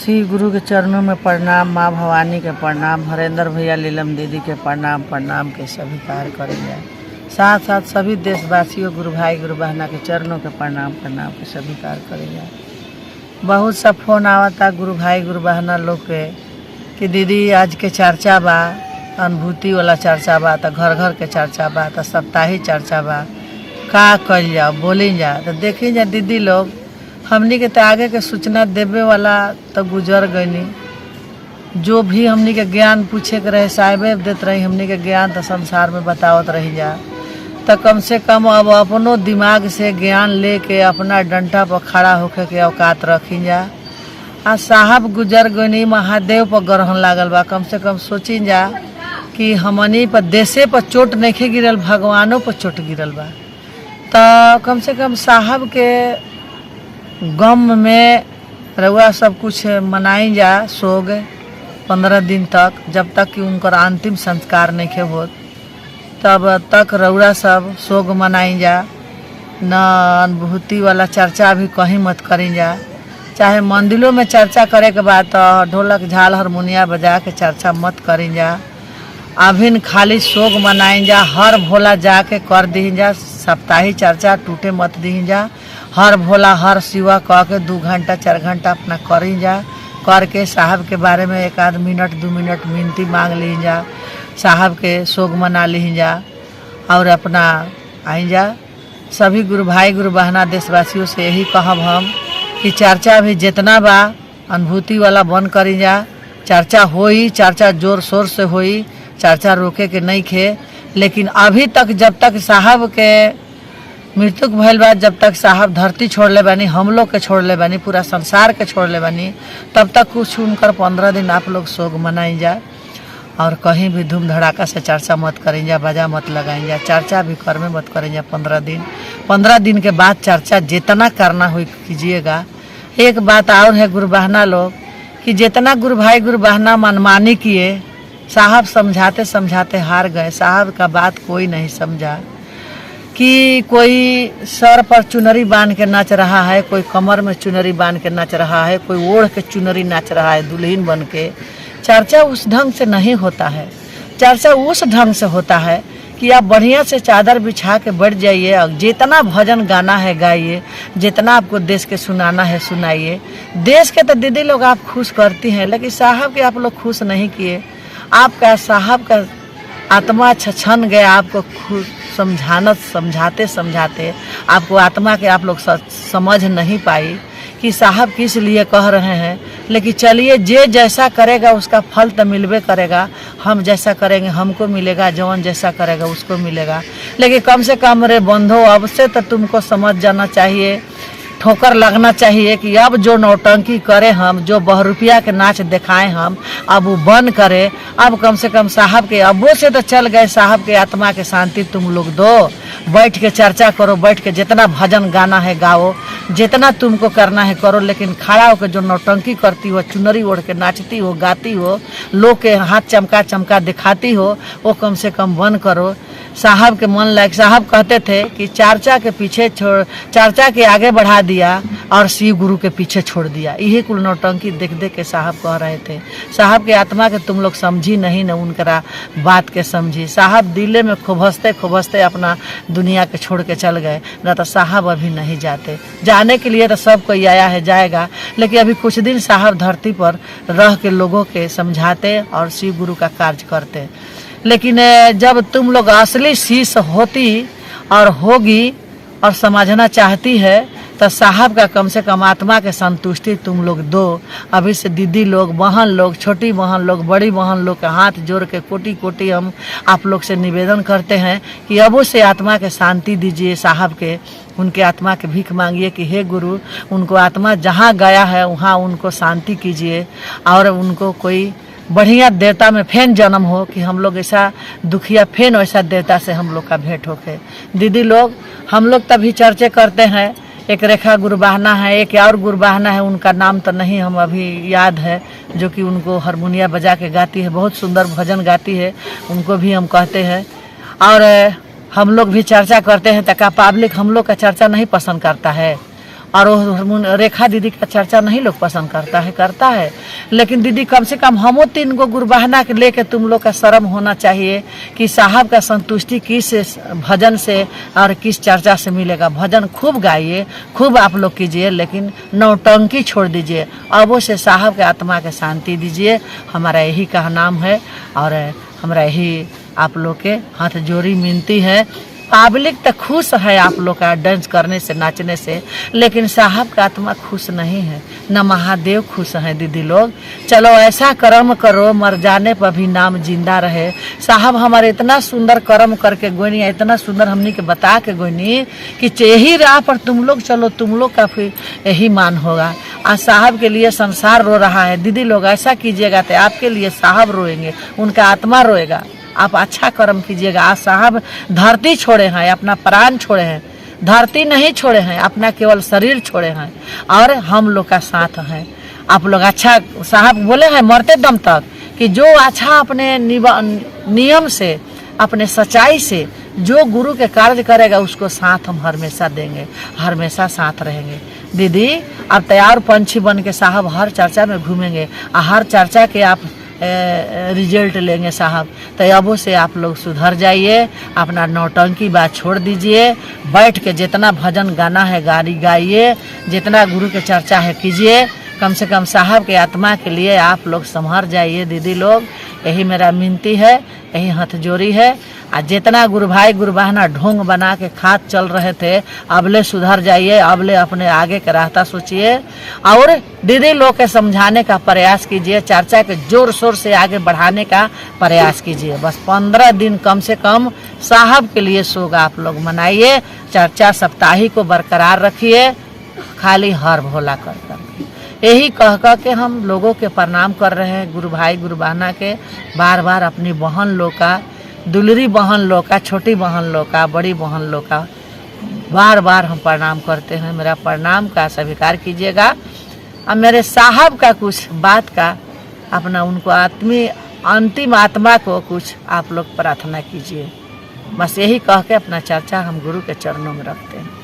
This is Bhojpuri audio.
श्री गुरु के चरणों में प्रणाम, माँ भवानी के प्रणाम, हरेंद्र भैया, लीलम दीदी के प्रणाम के सभी कार्य करेंगे। साथ साथ सभी देशवासियों, गुरु भाई गुरु बहना के चरणों के प्रणाम के सभी कार्य करेंगे। बहुत सब फोन आवता गुरु भाई गुरु बहना लोग के कि दीदी आज के चर्चा बा, अनुभूति वाला चर्चा बा, तो घर घर के चर्चा बा, तो सप्ताही चर्चा बा, का कल जाओ बोली जा। तो देखी जा दीदी लोग, हमनी के तो आगे के सूचना देवे वाला तो गुजर गईनी। जो भी हमनी के ज्ञान पूछे के रहे साहिबे देते रही, हमनी के ज्ञान तो संसार में बतावत रही जा। तो कम से कम अब अपनो दिमाग से ज्ञान लेके अपना डंटा पर खड़ा होके के औकात रखी जा। आ साहब गुजर गईनी, महादेव पर ग्रहण लागल बा। कम से कम सोची जा कि हमनी पर देशे पर चोट नहीं गिरल, भगवानों पर चोट गिरल बा। तो कम से कम साहब के गम में रउआ सब कुछ मनाई जा, सोग 15 दिन तक, जब तक कि उनकर अंतिम संस्कार नहीं हो तब तक रउआ सब सोग मनाई जा। न अनुभूति वाला चर्चा भी कहीं मत करी जा। चाहे मंदिरों में चर्चा करे के बाद तो ढोलक झाल हारमोनिया बजा के चर्चा मत करी जा। अभिन खाली सोग मनाई जा, हर भोला जाके कर दी जा। सप्ताही चर्चा टूटे मत दी जा। हर भोला हर शिवा कह के 2 घंटा 4 घंटा अपना करी जा। करके साहब के बारे में 1 मिनट 2 मिनट मिनती मांग ली जा, साहब के सोग मना ली जा और अपना आई जा। सभी गुरु भाई गुरु बहना देशवासियों से यही कहब हम कि चर्चा भी जितना बा अनुभूति वाला बंद करी जा। चर्चा होई, चर्चा जोर शोर से होई, चर्चा रोके के नहीं खे। लेकिन अभी तक जब तक साहब के मृत्यु भइल बा, जब तक साहब धरती छोड़ ले बानी, हम लोग के छोड़ ले बानी, पूरा संसार के छोड़ ले बानी, तब तक कुछ उनकर 15 दिन आप लोग शोक मनाई जा। और कहीं भी धूम धड़ाका से चर्चा मत करें जा, बाजा मत लगाई जा, चर्चा भी कर में मत करें जा। 15 दिन के बाद चर्चा जितना करना हो कीजिएगा। एक बात और है गुरु बहना लोग कि जितना गुरु भाई गुरु बहना मनमानी किए, साहब समझाते समझाते हार गए। साहब का बात कोई नहीं समझा कि कोई सर पर चुनरी बांध के नाच रहा है, कोई कमर में चुनरी बांध के नाच रहा है, कोई ओढ़ के चुनरी नाच रहा है दुल्हन बन के। चर्चा उस ढंग से नहीं होता है। चर्चा उस ढंग से होता है कि आप बढ़िया से चादर बिछा के बैठ जाइए और जितना भजन गाना है गाइए, जितना आपको देश के सुनाना है सुनाइए। देश के तो दीदी लोग आप खुश करती हैं, लेकिन साहब के आप लोग खुश नहीं किए। आपका साहब का आत्मा छछन गया। आपको खुद समझाते समझाते आपको आत्मा के आप लोग समझ नहीं पाई कि साहब किस लिए कह रहे हैं। लेकिन चलिए, जे जैसा करेगा उसका फल तो मिलबे करेगा। हम जैसा करेंगे हमको मिलेगा, जवान जैसा करेगा उसको मिलेगा। लेकिन कम से कम रे बंधो, अब से तो तुमको समझ जाना चाहिए, ठोकर लगना चाहिए कि अब जो नौटंकी करे हम, जो बहरूपिया के नाच दिखाएं हम, अब वो बंद करे। अब कम से कम साहब के अब्बों से तो चल गए, साहब के आत्मा के शांति तुम लोग दो। बैठ के चर्चा करो, बैठ के जितना भजन गाना है गाओ, जितना तुमको करना है करो। लेकिन खड़ा होकर जो नौटंकी करती हो, चुनरी ओढ़ के नाचती हो, गाती हो, लोग के हाथ चमका चमका दिखाती हो, वो कम से कम बंद करो। साहब के मन लायक साहब कहते थे कि चर्चा के पीछे चर्चा के आगे बढ़ा दिया और शिव गुरु के पीछे छोड़ दिया। यही कुल नौटंकी देख देख के साहब कह रहे थे। साहब के आत्मा के तुम लोग समझी नहीं, न उनकरा बात के समझी। साहब दिले में खुबसते खुबसते अपना दुनिया के छोड़ के चल गए, न तो साहब अभी नहीं जाते। जाने के लिए तो सब कोई आया है, जाएगा, लेकिन अभी कुछ दिन साहब धरती पर रह के लोगों के समझाते और शिव गुरु का कार्य करते। लेकिन जब तुम लोग असली शीश होती और होगी और समझना चाहती है, तो साहब का कम से कम आत्मा के संतुष्टि तुम लोग दो। अभी से दीदी लोग, बहन लोग, छोटी बहन लोग, बड़ी बहन लोग के हाथ जोड़ के कोटि कोटि हम आप लोग से निवेदन करते हैं कि अबो से आत्मा के शांति दीजिए। साहब के उनके आत्मा के भीख मांगिए कि हे गुरु, उनको आत्मा जहाँ गया है वहाँ उनको शांति कीजिए और उनको कोई बढ़िया देवता में फेन जन्म हो कि हम लोग ऐसा दुखिया फेन वैसा देवता से हम लोग का भेंट होके। दीदी लोग, हम लोग तभी चर्चे करते हैं। एक रेखा गुरु बहना है, एक और गुरु बहना है, उनका नाम तो नहीं हम अभी याद है, जो कि उनको हारमोनिया बजा के गाती है, बहुत सुंदर भजन गाती है, उनको भी हम कहते हैं। और हम लोग भी चर्चा करते हैं, तका पब्लिक हम लोग का चर्चा नहीं पसंद करता है। और वो रेखा दीदी का चर्चा नहीं लोग पसंद करता है, लेकिन दीदी कम से कम हमो 3 गो गुरबहना के लेके तुम लोग का शर्म होना चाहिए कि साहब का संतुष्टि किस भजन से और किस चर्चा से मिलेगा। भजन खूब गाइए, खूब आप लोग कीजिए, लेकिन नौटंकी छोड़ दीजिए। अबो से साहब के आत्मा के शांति दीजिए, हमारा यही का नाम है और हमारा यही आप लोग के हाथ जोड़ी मिनती है। पब्लिक तो खुश है आप लोग का डांस करने से, नाचने से, लेकिन साहब का आत्मा खुश नहीं है, न महादेव खुश हैं दीदी लोग। चलो ऐसा कर्म करो मर जाने पर भी नाम जिंदा रहे। साहब हमारे इतना सुंदर कर्म करके गोनी, इतना सुंदर हमनी के बता के गोनी कि यही राह पर तुम लोग चलो, तुम लोग का फिर यही मान होगा। आज साहब के लिए संसार रो रहा है। दीदी लोग ऐसा कीजिएगा तो आपके लिए साहब रोएंगे, उनका आत्मा रोएगा। आप अच्छा कर्म कीजिएगा। आज साहब धरती छोड़े हैं, अपना प्राण छोड़े हैं, धरती नहीं छोड़े हैं, अपना केवल शरीर छोड़े हैं और हम लोग का साथ हैं। आप लोग अच्छा, साहब बोले हैं मरते दम तक कि जो अच्छा अपने नियम से, अपने सच्चाई से जो गुरु के कार्य करेगा उसको साथ हम हमेशा देंगे, हमेशा साथ रहेंगे। दीदी अब तैयार पंछी बन के साहब हर चर्चा में घूमेंगे और हर चर्चा के आप रिजल्ट लेंगे साहब। तो अबो से आप लोग सुधर जाइए, अपना नौटंकी बात छोड़ दीजिए, बैठ के जितना भजन गाना है गाड़ी गाइए, जितना गुरु के चर्चा है कीजिए। कम से कम साहब के आत्मा के लिए आप लोग संभर जाइए दीदी लोग, यही मेरा मिनती है, यही हथजोड़ी है। और जितना गुरु भाई गुरु बहना ढोंग बना के खाद चल रहे थे, अबले सुधर जाइए, अबले अपने आगे का रास्ता सोचिए और दीदी लोग के समझाने का प्रयास कीजिए, चर्चा के जोर शोर से आगे बढ़ाने का प्रयास कीजिए। बस 15 दिन कम से कम साहब के लिए सोग आप लोग मनाइए, चर्चा सप्ताही को बरकरार रखिए, खाली हर भोला कर यही कह कह के हम लोगों के प्रणाम कर रहे हैं। गुरु भाई गुरु बहना के बार बार अपनी बहन लोग का, दुलरी बहन लोग का, छोटी बहन लोग का, बड़ी बहन लोग का बार बार हम प्रणाम करते हैं। मेरा प्रणाम का स्वीकार कीजिएगा और मेरे साहब का कुछ बात का अपना उनको अंतिम आत्मा को कुछ आप लोग प्रार्थना कीजिए। बस यही कह के अपना चर्चा हम गुरु के चरणों में रखते हैं।